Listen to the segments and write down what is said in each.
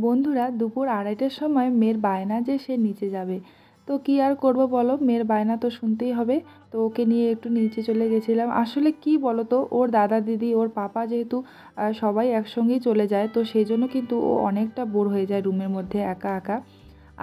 বন্ধুরা দুপুর 2:30টার সময় মেয়ের বায়না যে সে নিচে যাবে। তো কী আর করব বলো, মেয়ের বায়না তো শুনতেই হবে। তো ওকে নিয়ে একটু নিচে চলে গেছিলাম। আসলে কি বলো তো, ওর দাদা দিদি ওর পাপা যেহেতু সবাই একসঙ্গেই চলে যায়, তো সেই জন্য কিন্তু ও অনেকটা বোর হয়ে যায় রুমের মধ্যে একা একা।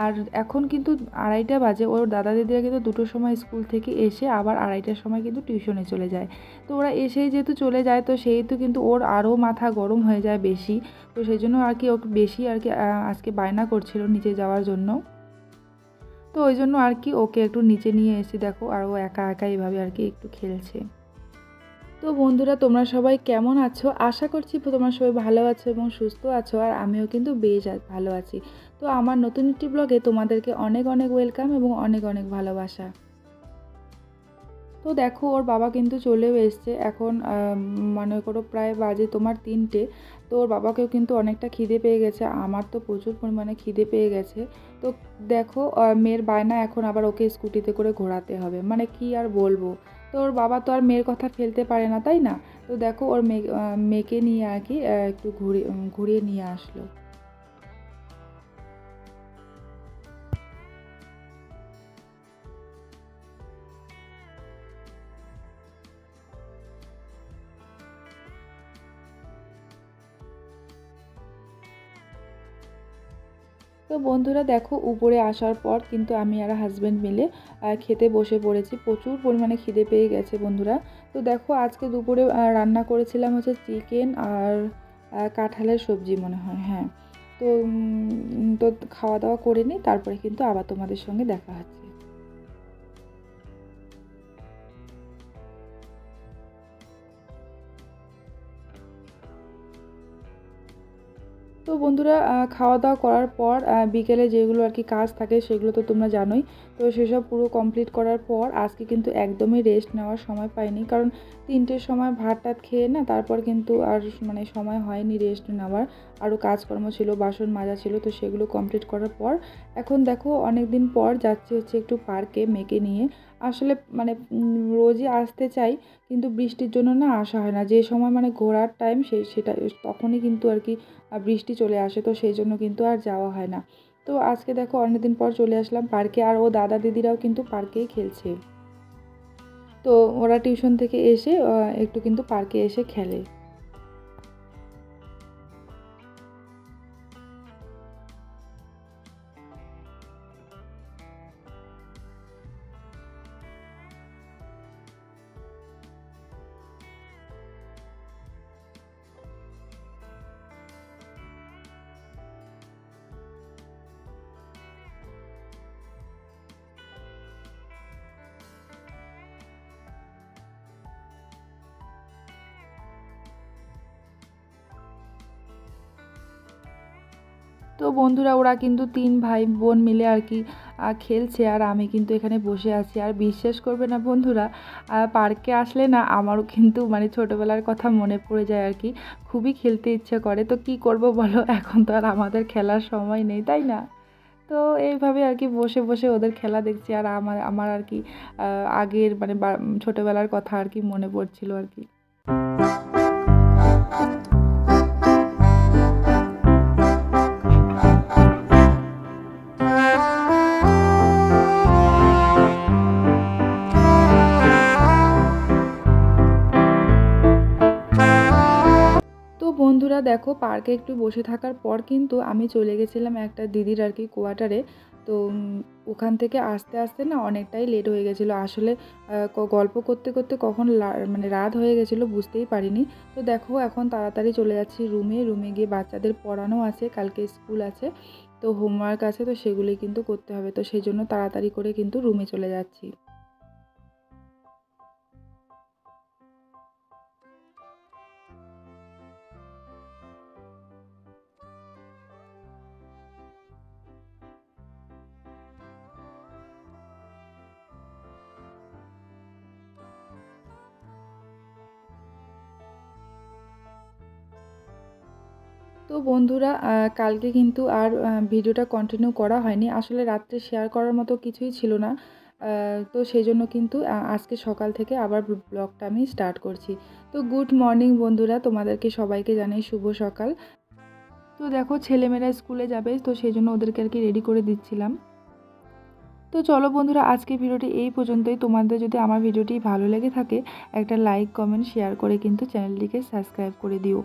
আর এখন কিন্তু 2:30টা বাজে, ওর দাদা দিদিরা কিন্তু 2টোর সময় স্কুল থেকে এসে আবার 2:30টার সময় কিন্তু টিউশনে চলে যায়। তো ওরা এসেই যেহেতু চলে যায়, তো সেহেতু কিন্তু ওর আরও মাথা গরম হয়ে যায় বেশি। তো সেই জন্য আর কি ওকে বেশি আর কি আজকে বায়না করছিল নিচে যাওয়ার জন্য। তো ওই জন্য আর কি ওকে একটু নিচে নিয়ে এসে দেখো, আর ও একা একা এইভাবে আর কি একটু খেলছে। তো বন্ধুরা, তোমরা সবাই কেমন আছো? আশা করছি তোমরা সবাই ভালো আছো এবং সুস্থ আছো, আর আমিও কিন্তু বেশ ভালো আছি। তো আমার নতুন একটি ব্লগে তোমাদেরকে অনেক অনেক ওয়েলকাম এবং অনেক অনেক ভালোবাসা। তো দেখো, ওর বাবা কিন্তু চলেও এসছে এখন। মনে করো প্রায় বাজে তোমার 3টে। তো ওর বাবাকেও কিন্তু অনেকটা খিদে পেয়ে গেছে, আমার তো প্রচুর পরিমাণে খিদে পেয়ে গেছে। তো দেখো, মেয়ের বায়না এখন আবার ওকে স্কুটিতে করে ঘোরাতে হবে, মানে কি আর বলবো। তো ওর বাবা তো আর মেয়ের কথা ফেলতে পারে না, তাই না? তো দেখো, ওর মেয়েকে নিয়ে আর কি একটু ঘুরিয়ে নিয়ে আসলো। তো বন্ধুরা দেখো, উপরে আসার পর কিন্তু আমি আর হাজব্যান্ড মিলে খেতে বসে পড়েছি। প্রচুর পরিমাণে খিদে পেয়ে গেছে বন্ধুরা। তো দেখো, আজকে দুপুরে রান্না করেছিলাম হচ্ছে চিকেন আর কাঁঠালের সবজি মনে হয়, হ্যাঁ। তো তো খাওয়া দাওয়া করে নিই, তারপরে কিন্তু আবার তোমাদের সঙ্গে দেখা হচ্ছে। তো বন্ধুরা, খাওয়া দাওয়া করার পর বিকেলে যেগুলো আর কি কাজ থাকে সেগুলো তো তোমরা জানোই। তো সেসব পুরো কমপ্লিট করার পর আজকে কিন্তু একদমই রেস্ট নেওয়ার সময় পাইনি, কারণ 3টের সময় ভাত টাত খেয়ে না তারপর কিন্তু আর মানে সময় হয়নি রেস্ট নেওয়ার। আরও কাজকর্ম ছিল, বাসন মাজা ছিল, তো সেগুলো কমপ্লিট করার পর এখন দেখো অনেক দিন পর যাচ্ছি হচ্ছে একটু পার্কে মেয়েকে নিয়ে। আসলে মানে রোজই আসতে চাই, কিন্তু বৃষ্টির জন্য না আসা হয় না। যে সময় মানে ঘোরার টাইম সেটা তখনই কিন্তু আর কি বৃষ্টি চলে আসে, তো সেই জন্য কিন্তু আর যাওয়া হয় না। তো আজকে দেখো অনেকদিন পর চলে আসলাম পার্কে, আর ও দাদা দিদিরাও কিন্তু পার্কেই খেলছে। তো ওরা টিউশন থেকে এসে একটু কিন্তু পার্কে এসে খেলে। তো বন্ধুরা, ওরা কিন্তু 3 ভাই বোন মিলে আর কি খেলছে, আর আমি কিন্তু এখানে বসে আছি। আর বিশ্বাস করবে না বন্ধুরা, পার্কে আসলে না আমারও কিন্তু মানে ছোটোবেলার কথা মনে পড়ে যায় আর কি। খুবই খেলতে ইচ্ছে করে, তো কি করব বলো, এখন তো আর আমাদের খেলার সময় নেই, তাই না? তো এইভাবে আর কি বসে বসে ওদের খেলা দেখছি, আর আমার আমার আর কি আগের মানে ছোটোবেলার কথা আর কি মনে পড়ছিল আর কি। তো বন্ধুরা দেখো, পার্কে একটু বসে থাকার পর কিন্তু আমি চলে গেছিলাম একটা দিদির আর কি কোয়ার্টারে। তো ওখান থেকে আসতে আসতে না অনেকটাই লেট হয়ে গেছিলো আসলে। গল্প করতে করতে কখন মানে রাত হয়ে গেছিলো বুঝতেই পারিনি। তো দেখো, এখন তাড়াতাড়ি চলে যাচ্ছি রুমে। রুমে গিয়ে বাচ্চাদের পড়ানো আছে, কালকে স্কুল আছে, তো হোমওয়ার্ক আছে, তো সেগুলোই কিন্তু করতে হবে। তো সেই জন্য তাড়াতাড়ি করে কিন্তু রুমে চলে যাচ্ছি। তো বন্ধুরা, কালকে কিন্তু আর ভিডিওটা কন্টিনিউ করা হয়নি। আসলে রাত্রে শেয়ার করার মতো কিছুই ছিল না। তো সেই জন্য কিন্তু আজকে সকাল থেকে আবার ব্লগটা আমি স্টার্ট করছি। তো গুড মর্নিং বন্ধুরা, তোমাদেরকে সবাইকে জানাই শুভ সকাল। তো দেখো ছেলেমেয়েরা স্কুলে যাবে, তো সেই জন্য ওদেরকে আর কি রেডি করে দিচ্ছিলাম। তো চলো বন্ধুরা, আজকের ভিডিওটি এই পর্যন্তই। তোমাদের যদি আমার ভিডিওটি ভালো লেগে থাকে একটা লাইক, কমেন্ট, শেয়ার করে কিন্তু চ্যানেলটিকে সাবস্ক্রাইব করে দিও।